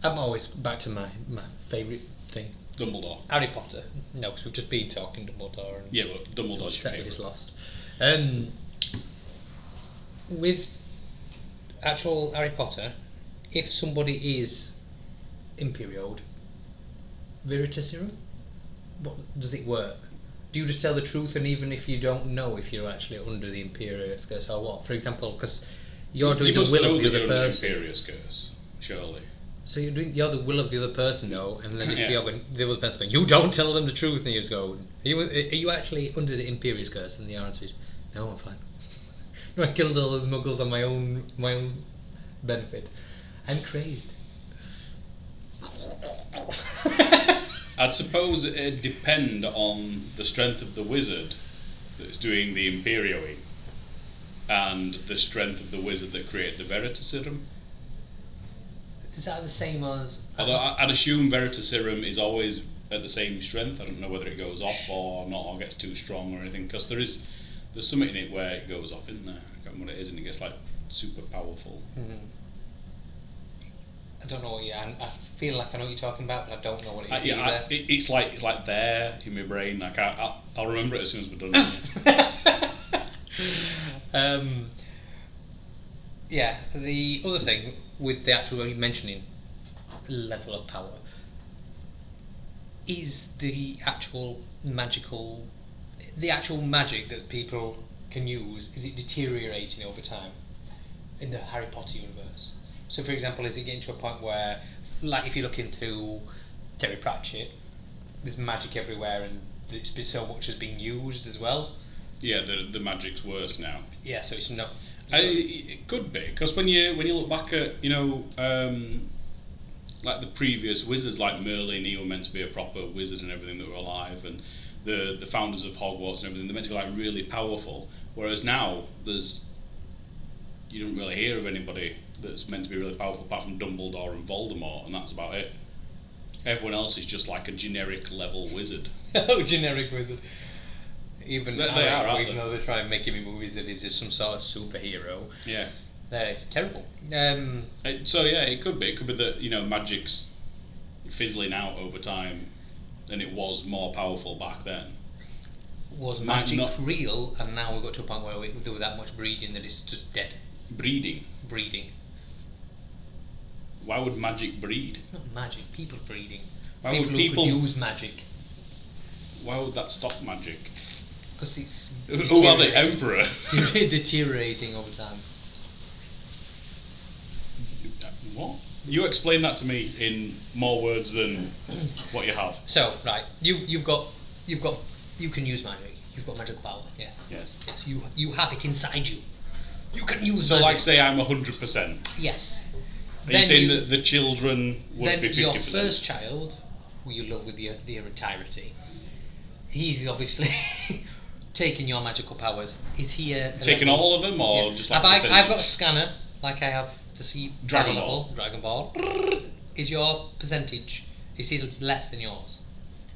I'm always back to my favourite thing. Dumbledore. Harry Potter. No, because we've just been talking Dumbledore. And Yeah, but Dumbledore's your favourite. Is lost. With actual Harry Potter, if somebody is Imperioed, Veritaserum, what does it work? Do you just tell the truth, and even if you don't know if you're actually under the Imperious Curse or what? For example, because you're doing the will of the other person. Imperious Curse, surely. So you're the will of the other person, though, and then if you're going, the other person going, you don't tell them the truth, and you just go, are you actually under the Imperious Curse? And the answer is, no, I'm fine. No, I killed all those muggles on my own benefit. I'm crazed. I'd suppose it'd depend on the strength of the wizard that's doing the Imperioing and the strength of the wizard that created the Veritaserum. Is that the same as... Although I'd assume Veritaserum is always at the same strength. I don't know whether it goes off or not, or gets too strong or anything, because there's something in it where it goes off, isn't there? I can't remember what it is, and it gets like super powerful. I don't know what I feel like I know what you're talking about, but I don't know what it is either. It's like there in my brain. Like I'll remember it as soon as we're done. Yeah, the other thing with the actual mentioning level of power is the actual magic that people can use. Is it deteriorating over time in the Harry Potter universe? So, for example, is it getting to a point where, like, if you're looking through Terry Pratchett, there's magic everywhere, and it's been so much has been used as well. Yeah, the magic's worse now. Yeah, so it's not. It could be, because when you look back at like the previous wizards, like Merlin, he was meant to be a proper wizard and everything that were alive, and the founders of Hogwarts and everything, they're meant to be like really powerful. Whereas now you don't really hear of anybody that's meant to be really powerful apart from Dumbledore and Voldemort, and that's about it. Everyone else is just like a generic level wizard. Oh, generic wizard. Even they are, even though they try and make him in movies that he's just some sort of superhero. Yeah. It's terrible. So yeah, it could be that magic's fizzling out over time, and it was more powerful back then. Was magic real, and now we've got to a point where we do that much breeding that it's just dead. Breeding. Why would magic breed? Not magic, people breeding. Why would people could use magic? Why would that stop magic? Because it's Who are the emperor? deteriorating over time. What? You explain that to me in more words than what you have. So right, you can use magic. You've got magical power. Yes. You have it inside you. You can use. So, magic. like, say I'm 100%. Yes. Are you saying that the children would be 50%? Your first child, who you love with the entirety, he's obviously taking your magical powers. Is he taking all of them, or just like I've got a scanner, like I have to see Dragon Ball. Is your percentage? Is his less than yours?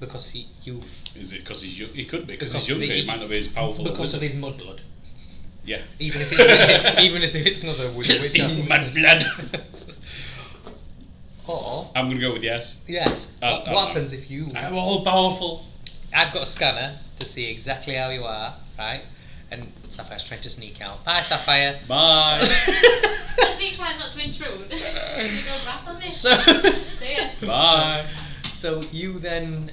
Because you. Is it because he could be because he's younger? He might not be as powerful. Because of his mudblood. Yeah. Even if it's not a witch. Mudblood. Or I'm gonna go with yes. Yes. What happens if you? I'm all powerful. I've got a scanner to see exactly how you are, right? And Sapphire's trying to sneak out. Bye, Sapphire. Bye. I've been trying not to intrude. You go brass on me. So, See ya. Bye. So you then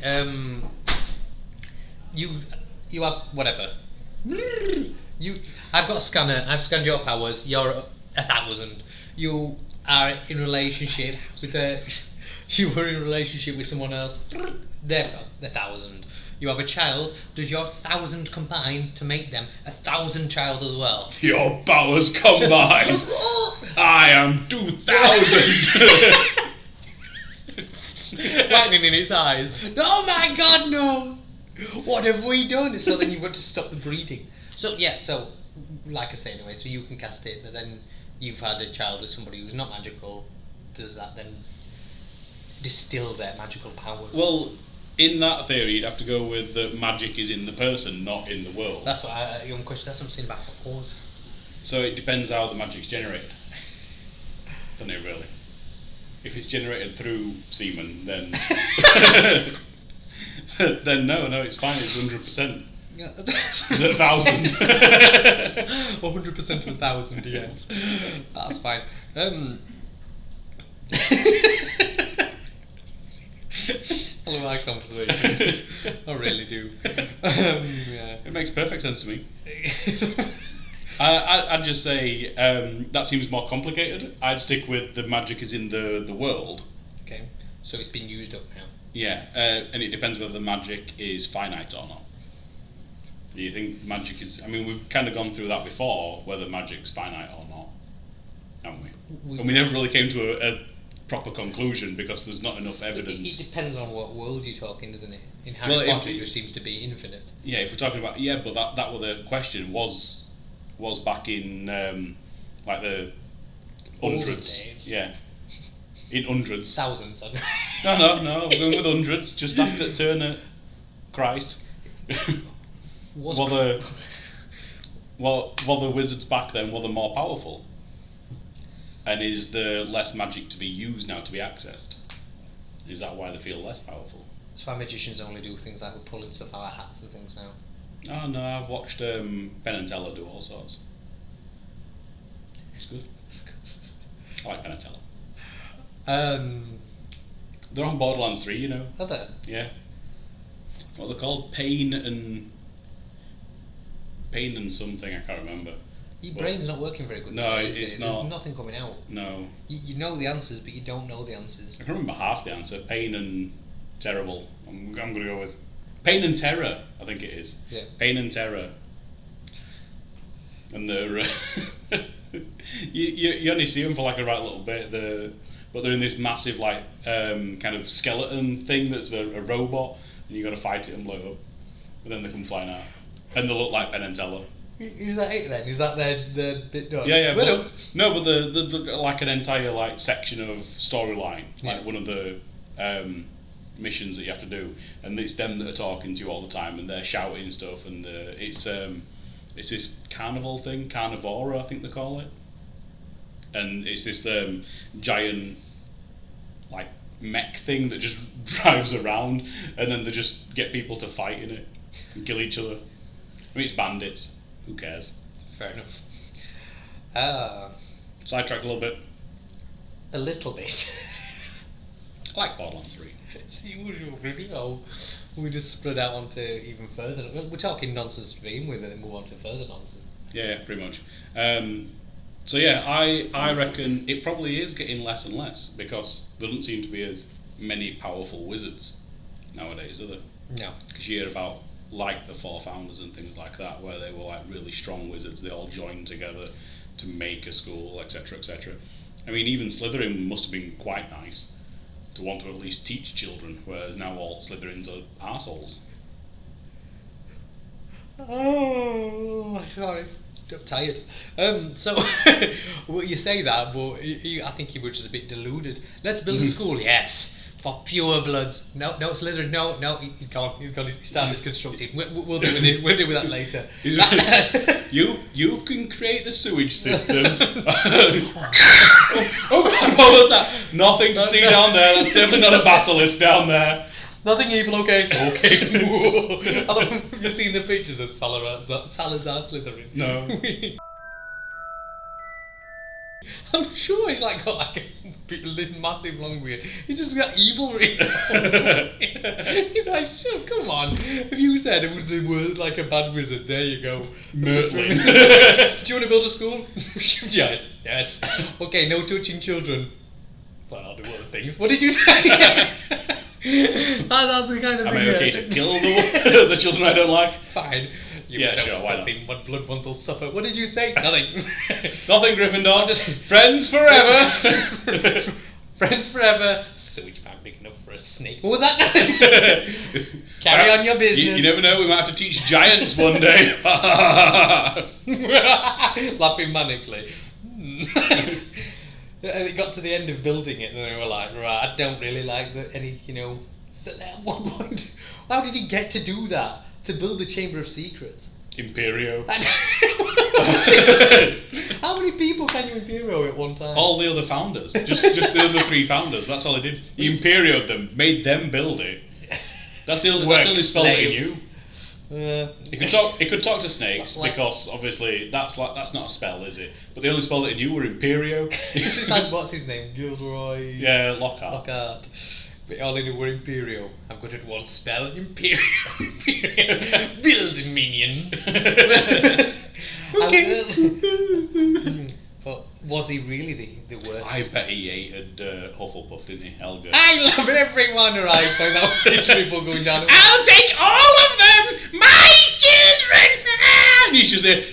you have whatever. I've got a scanner. I've scanned your powers. You're 1,000. You are in relationship with you were in relationship with someone else. They've got 1,000. You have a child. Does your 1,000 combine to make them 1,000 child as well? Your powers combined. I am 2,000. Lightning in its eyes. Oh my God, no! What have we done? So then you've got to stop the breeding. So yeah, so like I say anyway, so you can cast it, but then you've had a child with somebody who's not magical. Does that then distill their magical powers? Well, in that theory, you'd have to go with the magic is in the person, not in the world. That's what young question. That's what I'm saying about pause. So it depends how the magic's generated, doesn't it? Really. if it's generated through semen, then then no, it's fine. It's 100%. Yeah. It's 1,000. 100% of 1,000, yes. That's fine. I love our conversations. I really do. Yeah. It makes perfect sense to me. I'd just say that seems more complicated. I'd stick with the magic is in the world. Okay, so it's been used up now. Yeah, and it depends whether the magic is finite or not. Do you think magic is... I mean, we've kind of gone through that before, whether magic's finite or not, haven't we? And we never really came to a proper conclusion because there's not enough evidence. It depends on what world you're talking, doesn't it? In Harry Potter, it just seems to be infinite. Yeah, if we're talking about... Yeah, but that was the question, was back in, like, the hundreds. Days. Yeah. In hundreds. Thousands, I No, we're going with hundreds, just after turn of Christ. Were the wizards back then, were they more powerful? And is there less magic to be used now, to be accessed? Is that why they feel less powerful? That's why magicians only do things like pulling stuff out of hats and things now. Oh no, I've watched Penn and Teller do all sorts. It's good. I like Penn and Teller. They're on Borderlands 3, you know. Are they? Yeah. What are they called? Pain and something, I can't remember. Your brain's not working very good No, today, is it's it? not. There's nothing coming out. No. You know the answers, but you don't know the answers. I can remember half the answer. Pain and terrible. I'm going to go with Pain and Terror, I think it is. Yeah. Pain and Terror. And they're... you only see them for like a right little bit. But they're in this massive like kind of skeleton thing that's a robot, and you got to fight it and blow it up. And then they come flying out. And they look like Penn and Teller. Is that it then? Is that the bit done? Yeah. But the like an entire like section of storyline, like one of the missions that you have to do, and it's them that are talking to you all the time, and they're shouting stuff, and it's this carnival thing, Carnivora, I think they call it, and it's this giant like mech thing that just drives around, and then they just get people to fight in it and kill each other. I mean, it's bandits. Who cares? Fair enough. Sidetracked a little bit. A little bit. I like Borderlands 3. It's the usual video. We just spread out onto even further. We're talking nonsense to begin with, and then move on to further nonsense. Yeah, pretty much. So yeah, I reckon it probably is getting less and less because there doesn't seem to be as many powerful wizards nowadays, are there? No. Because you hear about like the Four Founders and things like that, where they were like really strong wizards. They all joined together to make a school, etc., etc. I mean, even Slytherin must have been quite nice to want to at least teach children, whereas now all Slytherins are arseholes. Oh, sorry. I'm tired. So, well, you say that, but I think you were just a bit deluded. Let's build a school, yes, for pure bloods. No, Slytherin, no, he's gone. He started constructing. We'll deal with it. We'll deal with that later. You can create the sewage system. Oh God, what was that? Nothing to see down there. That's definitely not a basilisk down there. Nothing evil, okay. Okay. Have you seen the pictures of Salazar Slytherine? No. I'm sure he's like got like this massive long beard. He's just got evil written. He's like, sure, come on. If you said it was the word like a bad wizard, there you go. Mertlin. Do you want to build a school? Yes. Okay, no touching children. Well, I'll do other things. What did you say? That's the kind of Am thing. I okay to kill the children I don't like? Fine. Yeah, sure, why not? My blood ones will suffer. What did you say? Nothing. Nothing, Gryffindor. Just friends forever. Friends forever. Sewage pan big enough for a snake. What was that? Carry on your business. You never know, we might have to teach giants one day. Laughing manically. And it got to the end of building it, and they were like, right, I don't really like any, So at what point, how did you get to do that? To build the Chamber of Secrets? Imperio. How many people can you Imperio at one time? All the other founders, just the other 3 founders. That's all he did. He Imperioed them, made them build it. That's the only spell that he knew. He could talk to snakes because obviously that's not a spell, is it? But the only spell that he knew were Imperio. This is like, what's his name? Gilderoy. Yeah, Lockhart. Lockhart. But all I knew were Imperio. I'm good at one spell. Imperio. Build minions. But was he really the worst? I bet he hated Hufflepuff, didn't he, Helga? I love everyone arrived by that rich people going down. I'll take all of them, my children. And he's just there,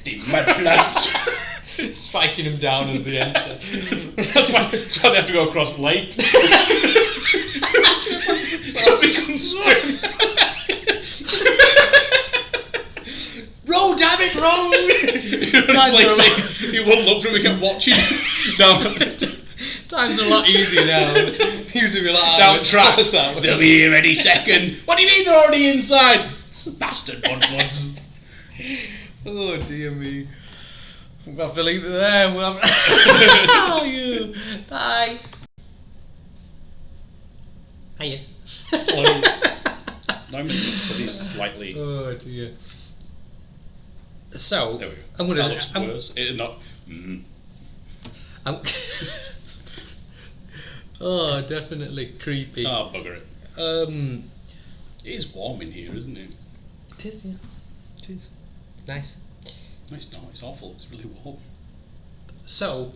the mudbloods. Striking him down as they enter. That's why they have to go across the lake. Because he couldn't swim. Row, damn it, row! He wouldn't look for him, he kept watching. Times are a lot easier now. Usually we're like, Down tracks. They'll be here any second. What do you mean they're already inside? Bastard mudbloods. Oh dear me. We'll have to leave it there. We'll have oh, you. Bye. Hiya. No, but he's slightly. Oh dear. So There we go. I'm gonna. That looks I'm, worse. Not. I'm oh, definitely creepy. Oh, bugger it. It is warm in here, isn't it? It is, yes. It is. Nice. No, it's not. It's awful. It's really warm. So